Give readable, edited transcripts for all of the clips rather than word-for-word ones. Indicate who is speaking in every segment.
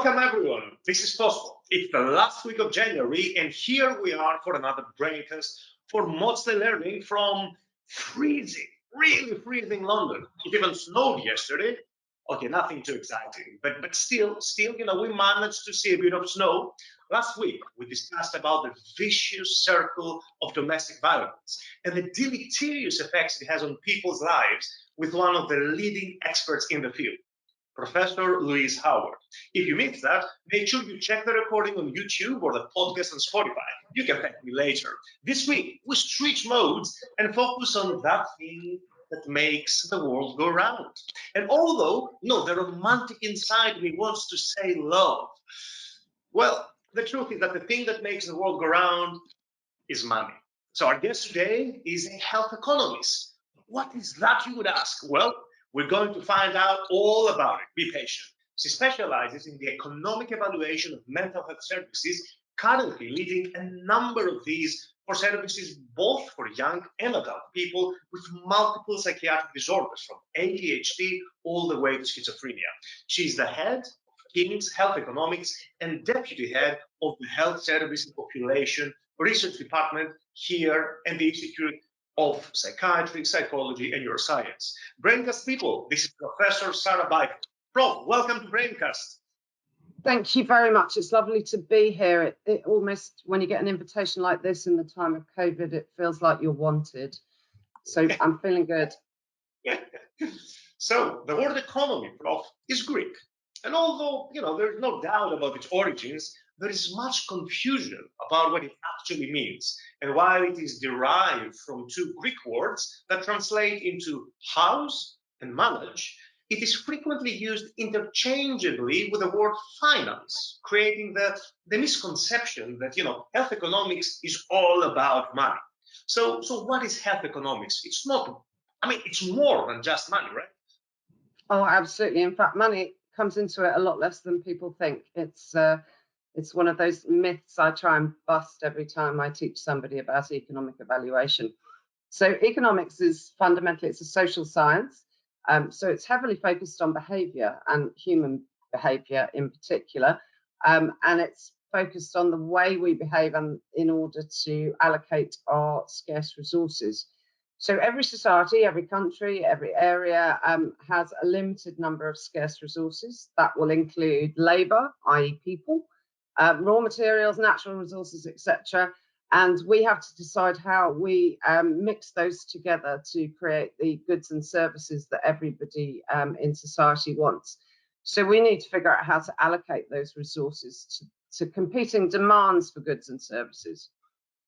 Speaker 1: Welcome everyone, this is Pospo. It's the last week of January and here we are for another BRAINCAST for mostly learning from freezing, really freezing London. It even snowed yesterday. Okay, nothing too exciting, but still, we managed to see a bit of snow. Last week, we discussed about the vicious circle of domestic violence and the deleterious effects it has on people's lives with one of the leading experts in the field, Professor Louise Howard. If you missed that, make sure you check the recording on YouTube or the podcast on Spotify. You can thank me later. This week, we switch modes and focus on that thing that makes the world go round. And although, the romantic inside me wants to say love, well, the truth is that the thing that makes the world go round is money. So our guest today is a health economist. What is that, you would ask? Well, we're going to find out all about it. Be patient. She specializes in the economic evaluation of mental health services, currently leading a number of these for services both for young and adult people with multiple psychiatric disorders, from ADHD all the way to schizophrenia. She's the head of King's Health Economics and deputy head of the Health Services Population Research Department here at the Institute of Psychiatry, Psychology, and Neuroscience. BRAINCAST people, this is Professor Sarah Byford. Prof, welcome to BRAINCAST.
Speaker 2: Thank you very much. It's lovely to be here. It almost, when you get an invitation like this in the time of COVID, it feels like you're wanted. So I'm feeling good.
Speaker 1: So the word economy, Prof, is Greek. And although, there's no doubt about its origins, there is much confusion about what it actually means. And while it is derived from two Greek words that translate into house and manage, it is frequently used interchangeably with the word finance, creating the misconception that, health economics is all about money. So what is health economics? It's not, it's more than just money, right?
Speaker 2: Oh, absolutely. In fact, money comes into it a lot less than people think. It's one of those myths I try and bust every time I teach somebody about economic evaluation. So economics is fundamentally, it's a social science. So it's heavily focused on behavior and human behavior in particular. And it's focused on the way we behave and in order to allocate our scarce resources. So every society, every country, every area has a limited number of scarce resources. That will include labor, i.e. people, raw materials, natural resources, etc. And we have to decide how we mix those together to create the goods and services that everybody in society wants. So we need to figure out how to allocate those resources to competing demands for goods and services.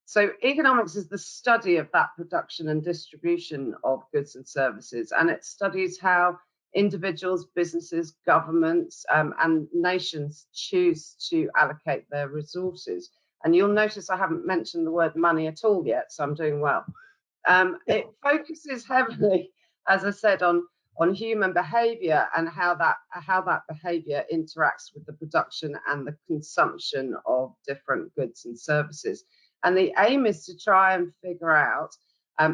Speaker 2: So economics is the study of that production and distribution of goods and services, and it studies how individuals, businesses, governments, and nations choose to allocate their resources. And you'll notice I haven't mentioned the word money at all yet, so I'm doing well. It focuses heavily, as I said, on human behavior and how that behavior interacts with the production and the consumption of different goods and services. And the aim is to try and figure out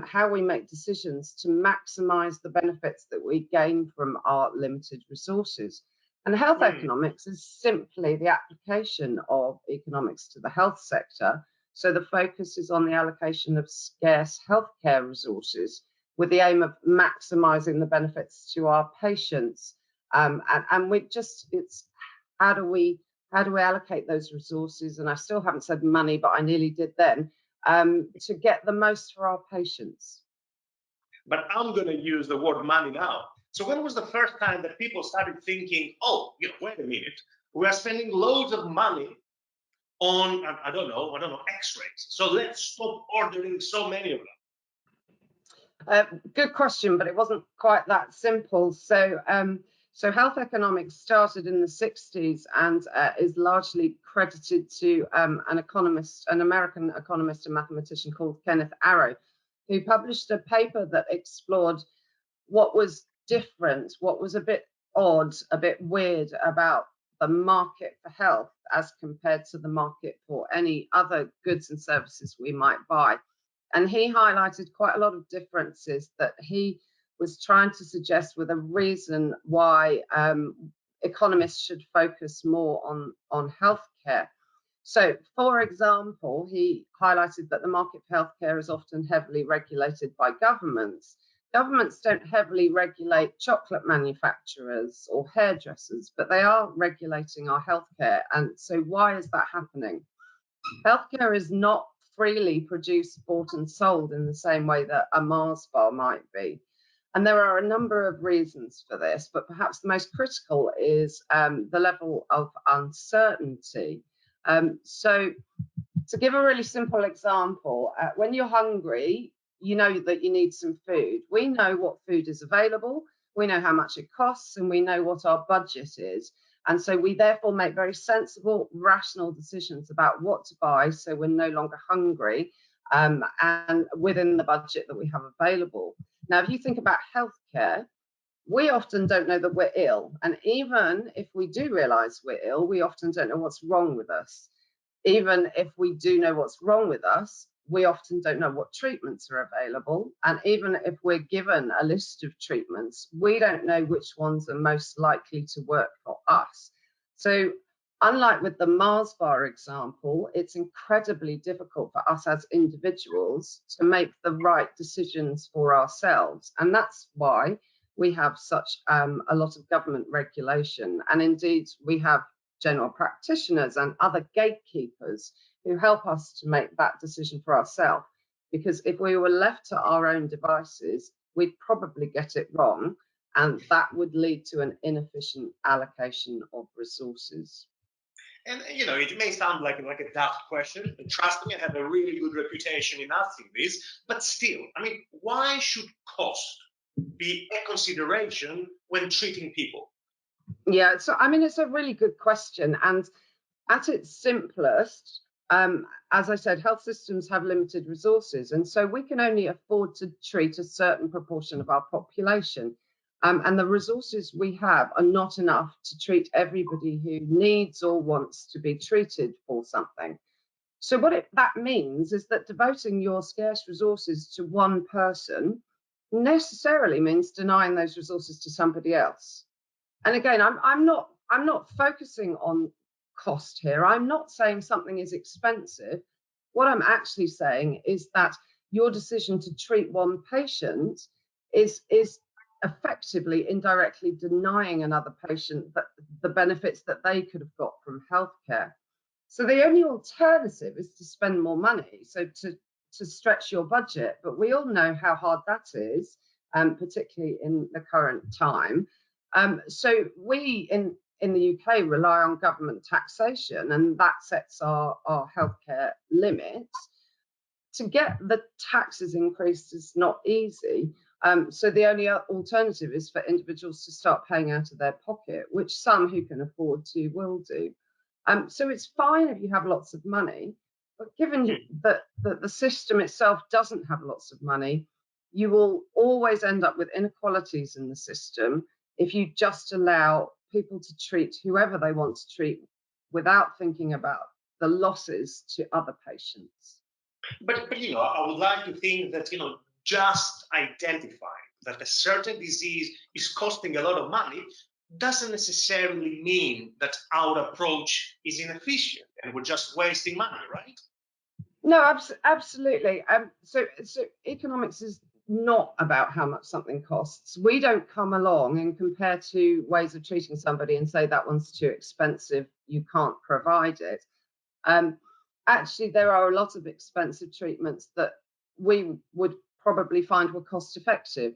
Speaker 2: how we make decisions to maximize the benefits that we gain from our limited resources. And health economics is simply the application of economics to the health sector. So the focus is on the allocation of scarce healthcare resources with the aim of maximizing the benefits to our patients. And it's how do we allocate those resources? And I still haven't said money, but I nearly did then, to get the most for our patients.
Speaker 1: But I'm going to use the word money now. So when was the first time that people started thinking, oh, wait a minute, we are spending loads of money on, I don't know, x-rays. So let's stop ordering so many of them.
Speaker 2: Good question, but it wasn't quite that simple. So health economics started in the 60s and is largely credited to an American economist and mathematician called Kenneth Arrow, who published a paper that explored what was different, what was a bit odd, a bit weird about the market for health as compared to the market for any other goods and services we might buy. And he highlighted quite a lot of differences that he was trying to suggest with a reason why economists should focus more on healthcare. So, for example, he highlighted that the market for healthcare is often heavily regulated by governments. Governments don't heavily regulate chocolate manufacturers or hairdressers, but they are regulating our healthcare. And so why is that happening? Healthcare is not freely produced, bought and sold in the same way that a Mars bar might be. And there are a number of reasons for this, but perhaps the most critical is the level of uncertainty. So to give a really simple example, when you're hungry, you know that you need some food. We know what food is available, we know how much it costs, and we know what our budget is. And so we therefore make very sensible, rational decisions about what to buy so we're no longer hungry, and within the budget that we have available. Now, if you think about healthcare, we often don't know that we're ill. And even if we do realize we're ill, we often don't know what's wrong with us. Even if we do know what's wrong with us, we often don't know what treatments are available. And even if we're given a list of treatments, we don't know which ones are most likely to work for us. So unlike with the Mars bar example, it's incredibly difficult for us as individuals to make the right decisions for ourselves. And that's why we have such a lot of government regulation. And indeed, we have general practitioners and other gatekeepers who help us to make that decision for ourselves. Because if we were left to our own devices, we'd probably get it wrong, and that would lead to an inefficient allocation of resources.
Speaker 1: And it may sound like a daft question. And trust me, I have a really good reputation in asking this. But still, why should cost be a consideration when treating people?
Speaker 2: Yeah, so it's a really good question, and at its simplest, as I said, health systems have limited resources, and so we can only afford to treat a certain proportion of our population. And the resources we have are not enough to treat everybody who needs or wants to be treated for something. So what that means is that devoting your scarce resources to one person necessarily means denying those resources to somebody else. And again, I'm not focusing on cost here. I'm not saying something is expensive. What I'm actually saying is that your decision to treat one patient is effectively indirectly denying another patient the benefits that they could have got from healthcare. So the only alternative is to spend more money, so to stretch your budget. But we all know how hard that is, particularly in the current time. So we in the UK rely on government taxation, and that sets our healthcare limits. To get the taxes increased is not easy. So the only alternative is for individuals to start paying out of their pocket, which some who can afford to will do. So it's fine if you have lots of money, but given that the system itself doesn't have lots of money, you will always end up with inequalities in the system if you just allow people to treat whoever they want to treat without thinking about the losses to other patients.
Speaker 1: But I would like to think that just identifying that a certain disease is costing a lot of money doesn't necessarily mean that our approach is inefficient and we're just wasting money, right?
Speaker 2: No, absolutely. So economics is not about how much something costs. We don't come along and compare two ways of treating somebody and say that one's too expensive, you can't provide it. Actually, there are a lot of expensive treatments that we would probably find were cost effective,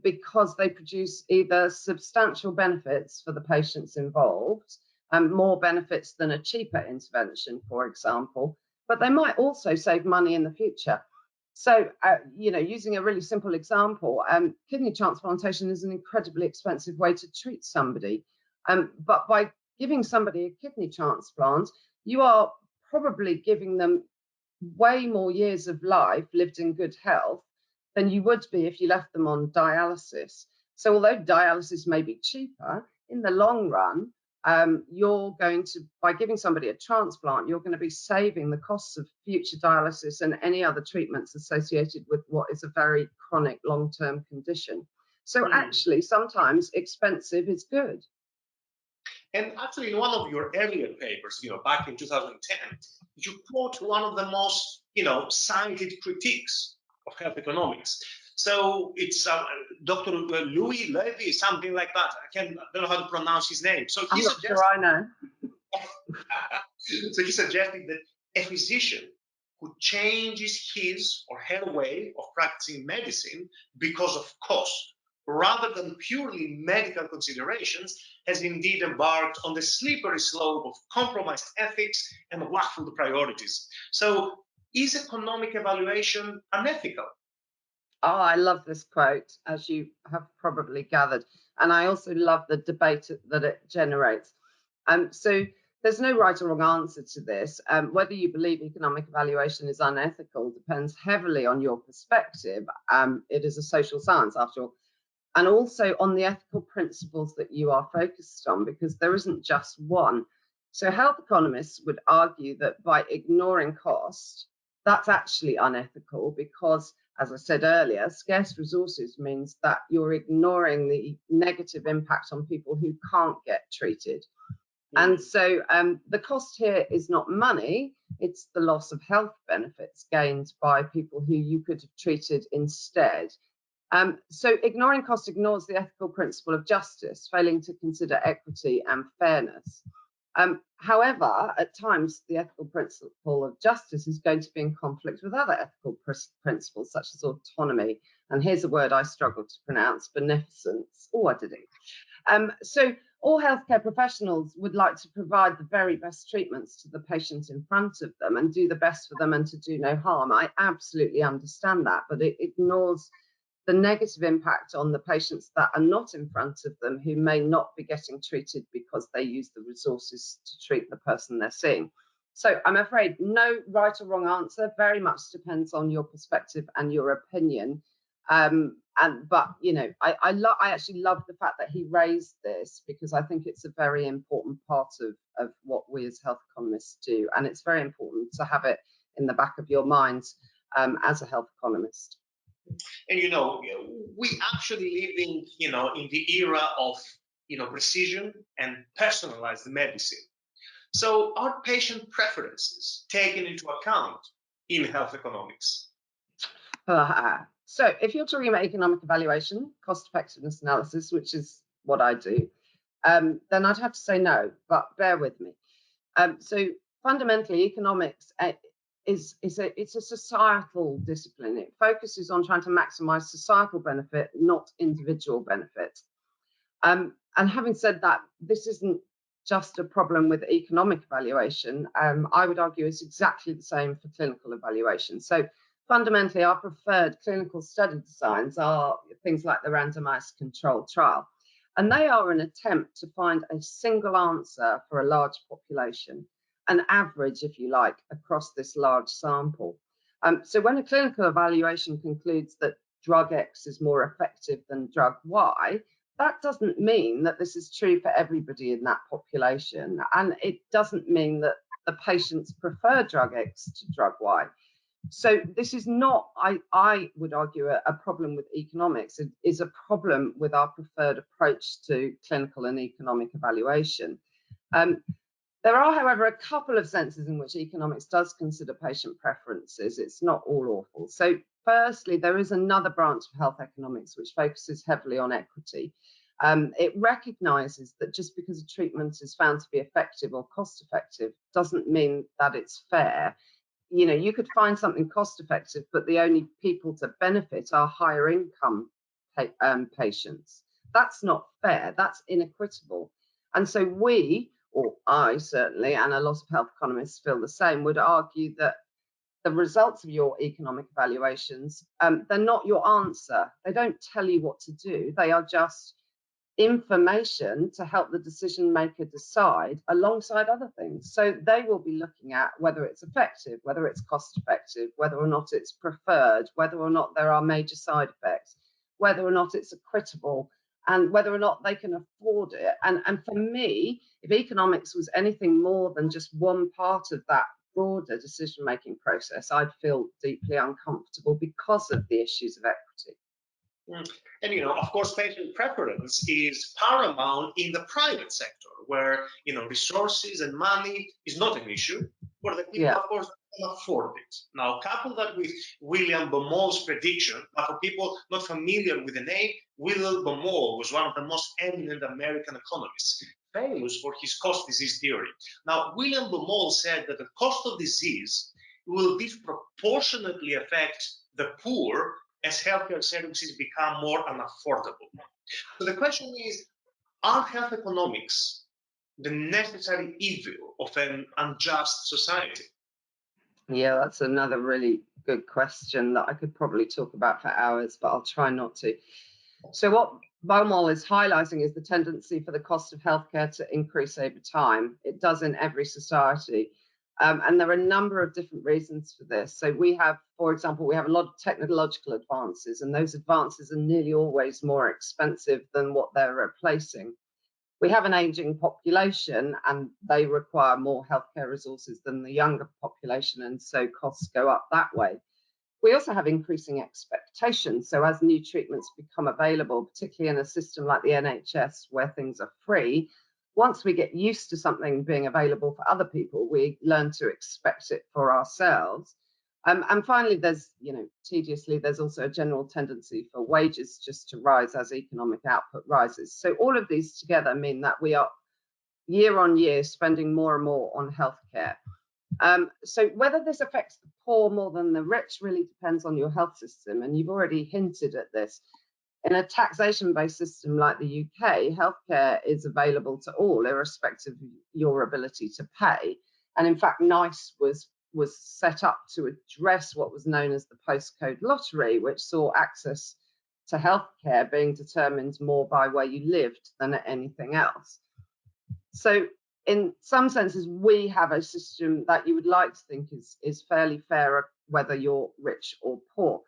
Speaker 2: because they produce either substantial benefits for the patients involved, more benefits than a cheaper intervention, for example, but they might also save money in the future. So, using a really simple example, kidney transplantation is an incredibly expensive way to treat somebody. But by giving somebody a kidney transplant, you are probably giving them way more years of life lived in good health than you would be if you left them on dialysis. So although dialysis may be cheaper, in the long run, you're going to, by giving somebody a transplant, you're going to be saving the costs of future dialysis and any other treatments associated with what is a very chronic long-term condition. So actually, sometimes expensive is good.
Speaker 1: And actually, in one of your earlier papers, back in 2010, you quote one of the most, cited critiques of health economics. So it's Dr. Louis Levy, something like that. I don't know how to pronounce his name. So
Speaker 2: I'm not sure I know.
Speaker 1: So he suggested that a physician who changes his or her way of practicing medicine because of cost, rather than purely medical considerations, has indeed embarked on the slippery slope of compromised ethics and waffled priorities. So, is economic evaluation unethical?
Speaker 2: Oh, I love this quote, as you have probably gathered. And I also love the debate that it generates. So there's no right or wrong answer to this. Whether you believe economic evaluation is unethical depends heavily on your perspective. It is a social science, after all, and also on the ethical principles that you are focused on, because there isn't just one. So health economists would argue that by ignoring cost, that's actually unethical because, as I said earlier, scarce resources means that you're ignoring the negative impact on people who can't get treated. And so the cost here is not money, it's the loss of health benefits gained by people who you could have treated instead. So ignoring cost ignores the ethical principle of justice, failing to consider equity and fairness. However, at times, the ethical principle of justice is going to be in conflict with other ethical principles, such as autonomy. And here's a word I struggle to pronounce, beneficence. Oh, I did it. So all healthcare professionals would like to provide the very best treatments to the patients in front of them and do the best for them and to do no harm. I absolutely understand that, but it ignores the negative impact on the patients that are not in front of them, who may not be getting treated because they use the resources to treat the person they're seeing. So I'm afraid no right or wrong answer, very much depends on your perspective and your opinion. But I actually love the fact that he raised this, because I think it's a very important part of what we as health economists do, and it's very important to have it in the back of your mind as a health economist.
Speaker 1: And we actually live in the era of precision and personalized medicine. So are patient preferences taken into account in health economics?
Speaker 2: So if you're talking about economic evaluation, cost effectiveness analysis, which is what I do, then I'd have to say no, but bear with me. So fundamentally, economics it's a societal discipline. It focuses on trying to maximize societal benefit, not individual benefit. And having said that, this isn't just a problem with economic evaluation. I would argue it's exactly the same for clinical evaluation. So fundamentally, our preferred clinical study designs are things like the randomized controlled trial. And they are an attempt to find a single answer for a large population, an average, if you like, across this large sample. So when a clinical evaluation concludes that drug X is more effective than drug Y, that doesn't mean that this is true for everybody in that population. And it doesn't mean that the patients prefer drug X to drug Y. So this is not, I would argue, a problem with economics. It is a problem with our preferred approach to clinical and economic evaluation. There are, however, a couple of senses in which economics does consider patient preferences. It's not all awful. So firstly, there is another branch of health economics which focuses heavily on equity. It recognizes that just because a treatment is found to be effective or cost effective doesn't mean that it's fair. You could find something cost effective, but the only people to benefit are higher income patients. That's not fair. That's inequitable. And so we, or I certainly, and a lot of health economists feel the same, would argue that the results of your economic evaluations, they're not your answer. They don't tell you what to do. They are just information to help the decision maker decide alongside other things. So they will be looking at whether it's effective, whether it's cost effective, whether or not it's preferred, whether or not there are major side effects, whether or not it's equitable, and whether or not they can afford it. And for me, if economics was anything more than just one part of that broader decision-making process, I'd feel deeply uncomfortable because of the issues of equity.
Speaker 1: And of course, patient preference is paramount in the private sector, where resources and money is not an issue for the people,
Speaker 2: Yeah.
Speaker 1: of course, that can afford it. Now, couple that with William Baumol's prediction, but for people not familiar with the name, William Baumol was one of the most eminent American economists, famous for his cost disease theory. Now, William Baumol said that the cost of disease will disproportionately affect the poor as healthcare services become more unaffordable. So the question is, are health economics the necessary evil of an unjust society?
Speaker 2: Yeah, that's another really good question that I could probably talk about for hours, but I'll try not to. So what Baumol is highlighting is the tendency for the cost of healthcare to increase over time. It does in every society. And there are a number of different reasons for this. So we have, for example, we have a lot of technological advances, and those advances are nearly always more expensive than what they're replacing. We have an aging population, and they require more healthcare resources than the younger population, and so costs go up that way. We also have increasing expectations. So as new treatments become available, particularly in a system like the NHS where things are free, once we get used to something being available for other people, we learn to expect it for ourselves. And finally, tediously, there's also a general tendency for wages just to rise as economic output rises. So all of these together mean that we are year on year spending more and more on healthcare. So whether this affects the poor more than the rich really depends on your health system, and you've already hinted at this. In a taxation-based system like the UK, healthcare is available to all, irrespective of your ability to pay. And in fact, NICE was set up to address what was known as the postcode lottery, which saw access to healthcare being determined more by where you lived than anything else. So in some senses, we have a system that you would like to think is fairly fair, whether you're rich or poor.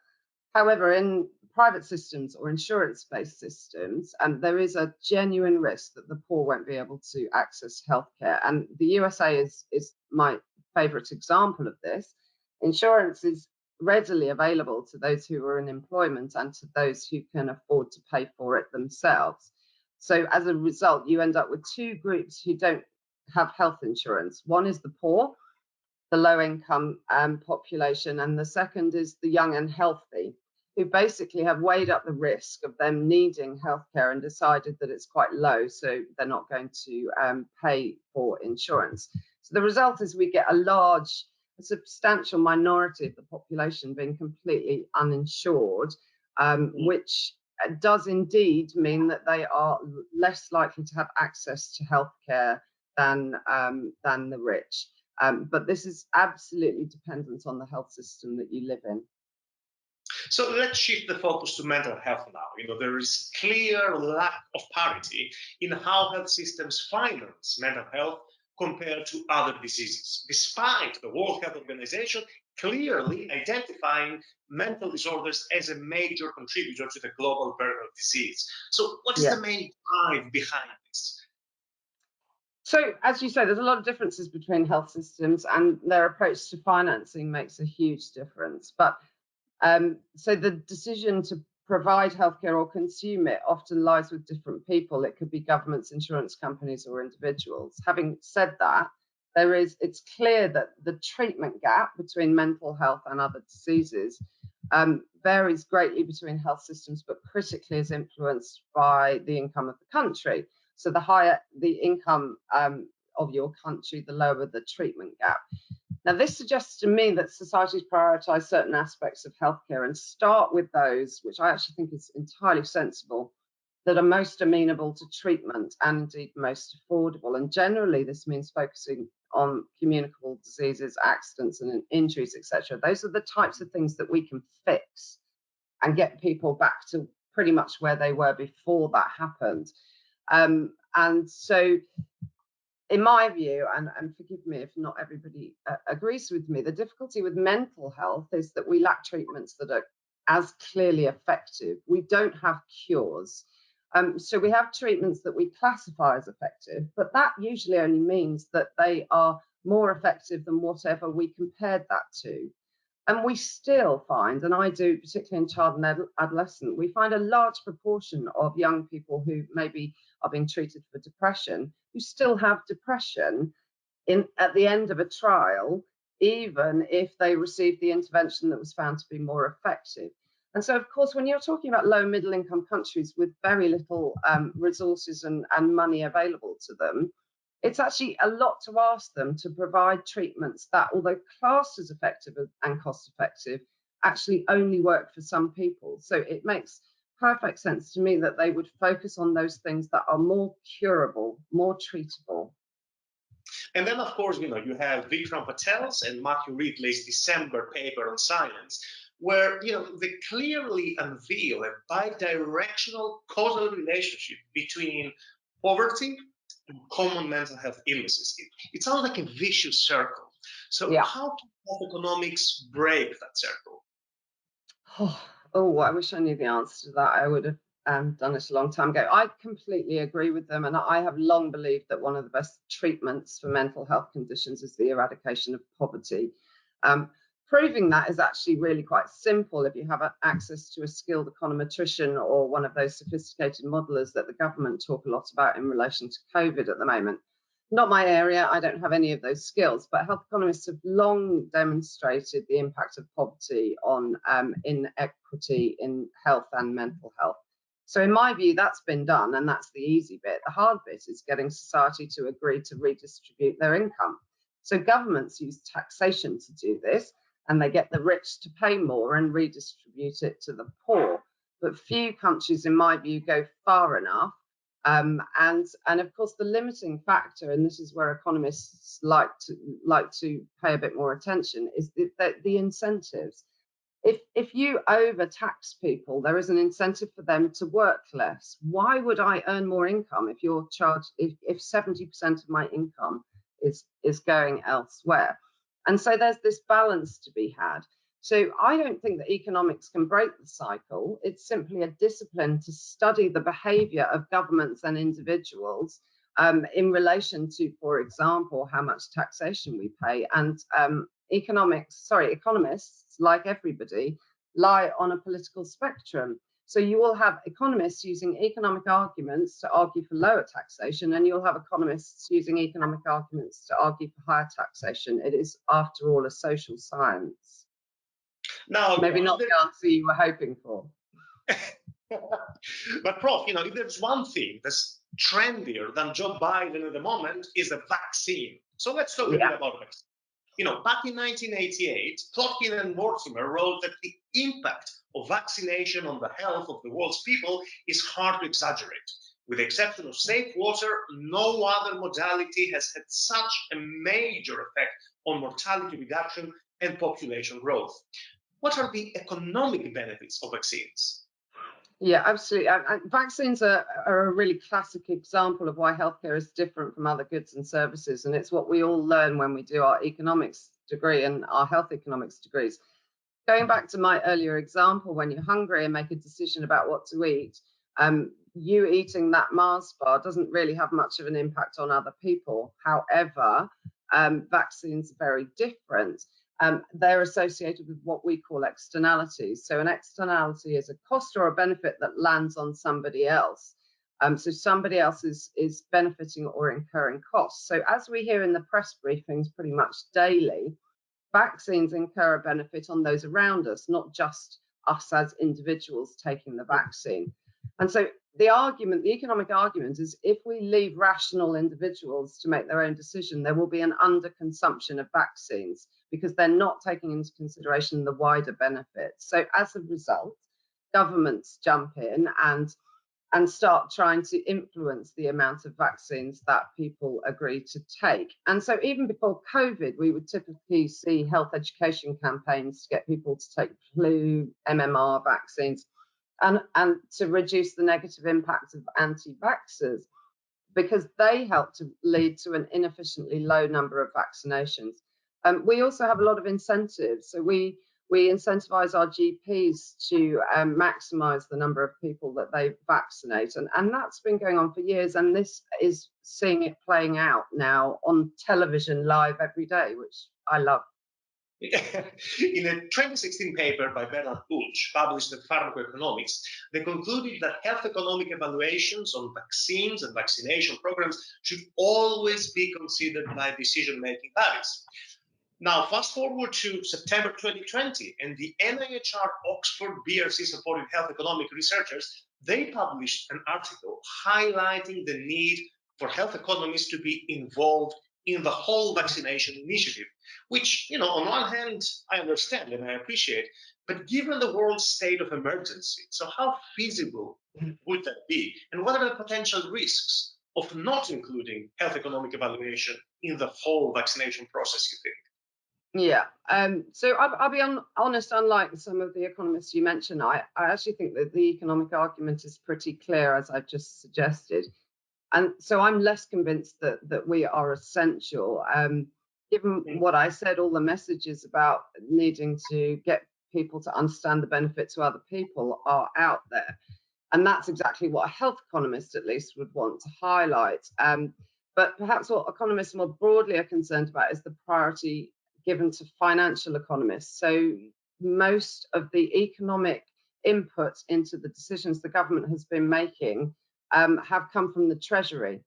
Speaker 2: However, in private systems or insurance-based systems, there is a genuine risk that the poor won't be able to access healthcare. And the USA is my favorite example of this. Insurance is readily available to those who are in employment and to those who can afford to pay for it themselves. So as a result, you end up with two groups who don't have health insurance. One is the poor, the low-income population, and the second is the young and healthy, who basically have weighed up the risk of them needing healthcare and decided that it's quite low, so they're not going to pay for insurance. So the result is we get a substantial minority of the population being completely uninsured, which does indeed mean that they are less likely to have access to healthcare than the rich. But this is absolutely dependent on the health system that you live in.
Speaker 1: So let's shift the focus to mental health now. There is clear lack of parity in how health systems finance mental health compared to other diseases, despite the World Health Organization clearly identifying mental disorders as a major contributor to the global burden of disease. So what is the main drive behind this?
Speaker 2: So, as you say, there's a lot of differences between health systems, and their approach to financing makes a huge difference. But so the decision to provide healthcare or consume it often lies with different people. It could be governments, insurance companies, or individuals. Having said that, it's clear that the treatment gap between mental health and other diseases varies greatly between health systems, but critically is influenced by the income of the country. So the higher the income of your country, the lower the treatment gap. Now, this suggests to me that societies prioritize certain aspects of healthcare and start with those, which I actually think is entirely sensible, that are most amenable to treatment and indeed most affordable. And generally, this means focusing on communicable diseases, accidents and injuries, etc. Those are the types of things that we can fix and get people back to pretty much where they were before that happened. And so, in my view, and forgive me if not everybody agrees with me, the difficulty with mental health is that we lack treatments that are as clearly effective. We don't have cures. So we have treatments that we classify as effective, but that usually only means that they are more effective than whatever we compared that to. And we still find, and I do, particularly in child and adolescent, we find a large proportion of young people who maybe are being treated for depression, who still have depression at the end of a trial, even if they received the intervention that was found to be more effective. And so, of course, when you're talking about low middle income countries with very little resources and money available to them, it's actually a lot to ask them to provide treatments that, although classed as effective and cost effective, actually only work for some people. So it makes perfect sense to me that they would focus on those things that are more curable, more treatable.
Speaker 1: And then, of course, you have Vikram Patel's and Matthew Ridley's December paper on science, where they clearly unveil a bidirectional causal relationship between poverty and common mental health illnesses. It sounds like a vicious circle. So how can health economics break that circle?
Speaker 2: Oh, I wish I knew the answer to that. I would have done it a long time ago. I completely agree with them, and I have long believed that one of the best treatments for mental health conditions is the eradication of poverty. Proving that is actually really quite simple if you have access to a skilled econometrician or one of those sophisticated modelers that the government talk a lot about in relation to COVID at the moment. Not my area, I don't have any of those skills, but health economists have long demonstrated the impact of poverty on inequity in health and mental health. So in my view, that's been done, and that's the easy bit. The hard bit is getting society to agree to redistribute their income. So governments use taxation to do this, and they get the rich to pay more and redistribute it to the poor. But few countries, in my view, go far enough. And of course, the limiting factor, and this is where economists like to pay a bit more attention, is the incentives. If you overtax people, there is an incentive for them to work less. Why would I earn more income if you're charged if 70% of my income is going elsewhere? And so there's this balance to be had. So I don't think that economics can break the cycle. It's simply a discipline to study the behavior of governments and individuals in relation to, for example, how much taxation we pay. And economists, like everybody, lie on a political spectrum. So you will have economists using economic arguments to argue for lower taxation, and you'll have economists using economic arguments to argue for higher taxation. It is, after all, a social science.
Speaker 1: Now,
Speaker 2: maybe not the answer you were hoping for.
Speaker 1: But Prof, if there's one thing that's trendier than Joe Biden at the moment is the vaccine. So let's talk a bit about vaccine. Back in 1988, Plotkin and Mortimer wrote that the impact of vaccination on the health of the world's people is hard to exaggerate. With the exception of safe water, no other modality has had such a major effect on mortality reduction and population growth. What are the economic benefits of vaccines?
Speaker 2: Yeah, absolutely. Vaccines are a really classic example of why healthcare is different from other goods and services. And it's what we all learn when we do our economics degree and our health economics degrees. Going back to my earlier example, when you're hungry and make a decision about what to eat, you eating that Mars bar doesn't really have much of an impact on other people. However, vaccines are very different. They're associated with what we call externalities. So an externality is a cost or a benefit that lands on somebody else. So somebody else is benefiting or incurring costs. So as we hear in the press briefings pretty much daily, vaccines incur a benefit on those around us, not just us as individuals taking the vaccine. And so the economic argument is if we leave rational individuals to make their own decision, there will be an underconsumption of vaccines because they're not taking into consideration the wider benefits. So as a result, governments jump in and start trying to influence the amount of vaccines that people agree to take. And so even before COVID, we would typically see health education campaigns to get people to take flu, MMR vaccines, and to reduce the negative impact of anti-vaxxers, because they help to lead to an inefficiently low number of vaccinations. We also have a lot of incentives. So we incentivize our GPs to maximize the number of people that they vaccinate. And that's been going on for years. And this is seeing it playing out now on television live every day, which I love.
Speaker 1: In a 2016 paper by Bernard Ulch, published in Pharmacoeconomics, they concluded that health economic evaluations on vaccines and vaccination programs should always be considered by decision-making bodies. Now, fast forward to September 2020, and the NIHR Oxford BRC-supported health economic researchers, they published an article highlighting the need for health economists to be involved in the whole vaccination initiative, which, on one hand, I understand and I appreciate, but given the world's state of emergency, so how feasible would that be? And what are the potential risks of not including health economic evaluation in the whole vaccination process, you think?
Speaker 2: Yeah. So I'll be honest, unlike some of the economists you mentioned, I actually think that the economic argument is pretty clear, as I've just suggested. And so I'm less convinced that we are essential. Given what I said, all the messages about needing to get people to understand the benefit to other people are out there. And that's exactly what a health economist, at least, would want to highlight. But perhaps what economists more broadly are concerned about is the priority given to financial economists. So most of the economic input into the decisions the government has been making have come from the Treasury.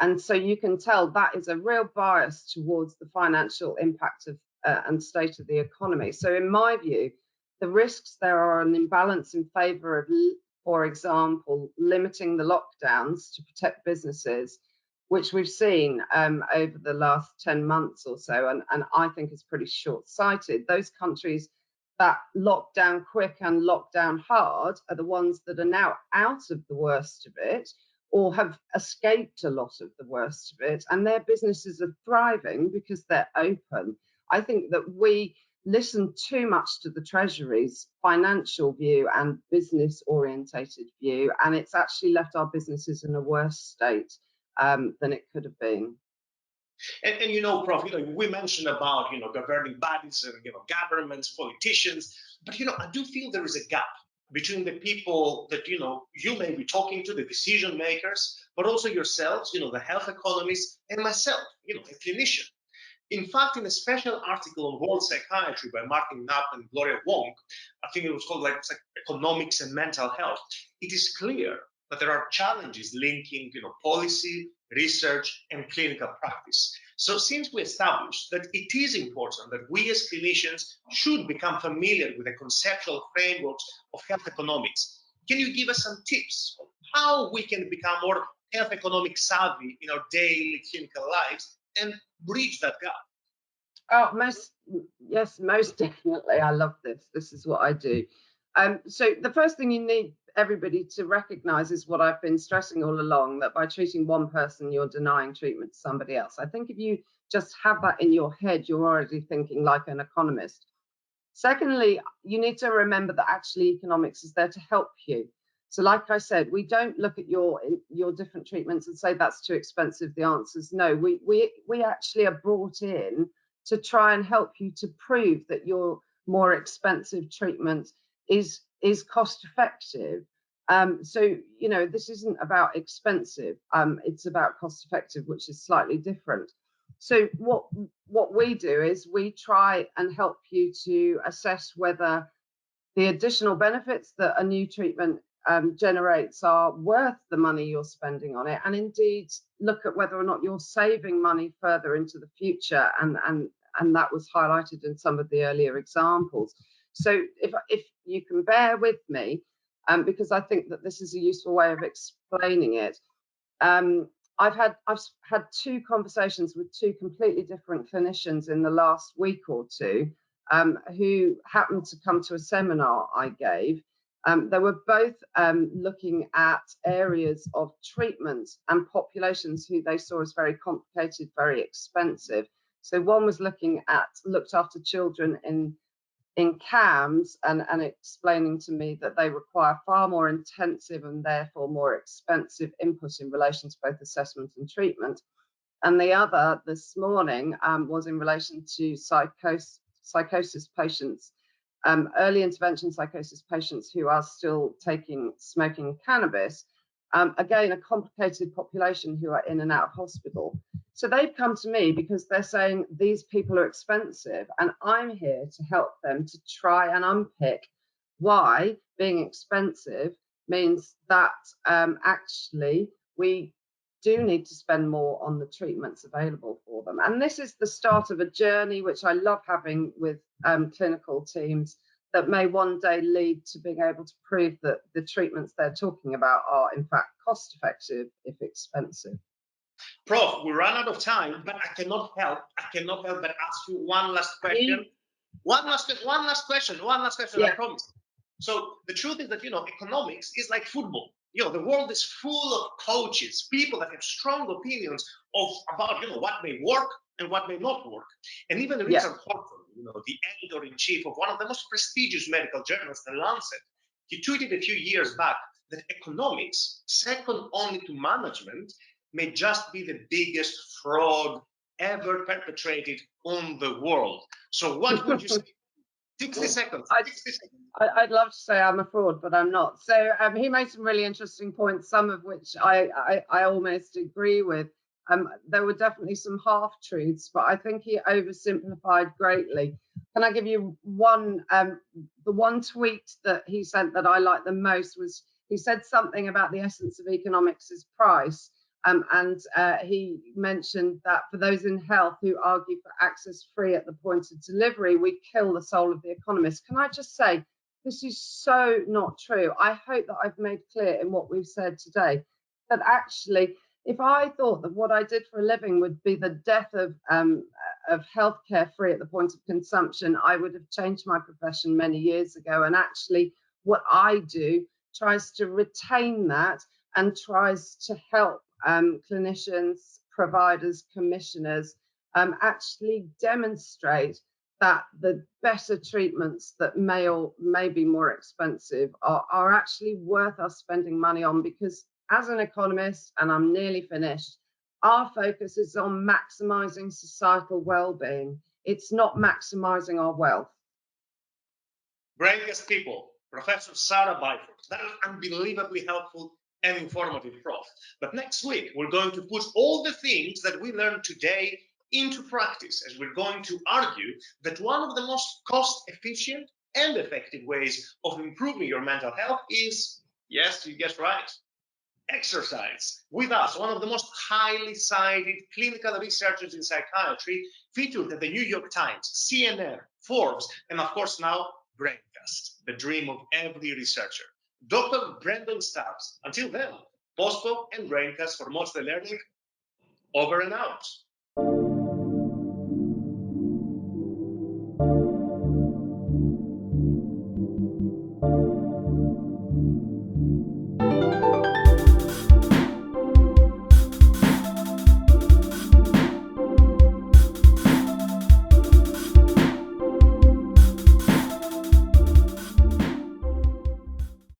Speaker 2: And so you can tell that is a real bias towards the financial impact of and state of the economy. So in my view, the risks there are an imbalance in favor of, for example, limiting the lockdowns to protect businesses, which we've seen over the last 10 months or so, and I think is pretty short-sighted. Those countries that lock down quick and lock down hard are the ones that are now out of the worst of it, or have escaped a lot of the worst of it, and their businesses are thriving because they're open. I think that we listen too much to the Treasury's financial view and business-orientated view, and it's actually left our businesses in a worse state than it could have been.
Speaker 1: And Prof, we mentioned about, governing bodies and, governments, politicians, but, I do feel there is a gap between the people that, you may be talking to, the decision makers, but also yourselves, the health economists, and myself, a clinician. In fact, in a special article on world psychiatry by Martin Knapp and Gloria Wong, I think it was called Economics and Mental Health, it is clear that there are challenges linking, policy, research, and clinical practice. So since we established that it is important that we as clinicians should become familiar with the conceptual frameworks of health economics, can you give us some tips on how we can become more health economic savvy in our daily clinical lives and bridge that gap?
Speaker 2: Oh, most definitely. I love this. This is what I do. So the first thing you need everybody to recognize is what I've been stressing all along, that by treating one person, you're denying treatment to somebody else. I think if you just have that in your head, you're already thinking like an economist. Secondly, you need to remember that actually economics is there to help you. So like I said, we don't look at your different treatments and say that's too expensive. The answer is no. We actually are brought in to try and help you to prove that your more expensive treatment is cost effective. So, this isn't about expensive, it's about cost effective, which is slightly different. So what we do is we try and help you to assess whether the additional benefits that a new treatment generates are worth the money you're spending on it, and indeed look at whether or not you're saving money further into the future, and that was highlighted in some of the earlier examples. So if you can bear with me, because I think that this is a useful way of explaining it. I've had two conversations with two completely different clinicians in the last week or two, who happened to come to a seminar I gave. They were both looking at areas of treatment and populations who they saw as very complicated, very expensive. So one was looked after children in CAMS and explaining to me that they require far more intensive and therefore more expensive input in relation to both assessment and treatment. And the other this morning was in relation to psychosis patients, early intervention psychosis patients who are still smoking cannabis. Again, a complicated population who are in and out of hospital. So they've come to me because they're saying these people are expensive, and I'm here to help them to try and unpick why being expensive means that actually we do need to spend more on the treatments available for them. And this is the start of a journey which I love having with clinical teams, that may one day lead to being able to prove that the treatments they're talking about are in fact cost effective if expensive.
Speaker 1: Prof, we run out of time, but I cannot help but ask you one last question. One last question,
Speaker 2: Yeah.
Speaker 1: I promise. So the truth is that, economics is like football. The world is full of coaches, people that have strong opinions about, what may work and what may not work. And even Richard Horton, the editor-in-chief of one of the most prestigious medical journals, The Lancet, he tweeted a few years back that economics, second only to management, may just be the biggest fraud ever perpetrated on the world. So what would you say? 60 seconds. 60 seconds.
Speaker 2: I'd love to say I'm a fraud, but I'm not. So he made some really interesting points, some of which I almost agree with. There were definitely some half-truths, but I think he oversimplified greatly. Can I give you one? The one tweet that he sent that I liked the most was, he said something about the essence of economics is price. And he mentioned that for those in health who argue for access free at the point of delivery, we kill the soul of the economist. Can I just say, this is so not true. I hope that I've made clear in what we've said today that actually, if I thought that what I did for a living would be the death of healthcare free at the point of consumption, I would have changed my profession many years ago. And actually, what I do tries to retain that and tries to help clinicians, providers, commissioners actually demonstrate that the better treatments that may be more expensive are actually worth us spending money on, because as an economist, and I'm nearly finished, our focus is on maximizing societal well-being. It's not maximizing our wealth.
Speaker 1: BRAINCAST people, Professor Sarah Byford, that is unbelievably helpful and informative, Prof. But next week, we're going to put all the things that we learned today into practice, as we're going to argue that one of the most cost-efficient and effective ways of improving your mental health is, yes, you guessed right, exercise. With us, one of the most highly cited clinical researchers in psychiatry, featured at the New York Times, CNN, Forbes, and of course now, BRAINCAST, the dream of every researcher. Dr. Brendan Stubbs. Until then, Pospo and BRAINCAST for Mostly Learning, over and out.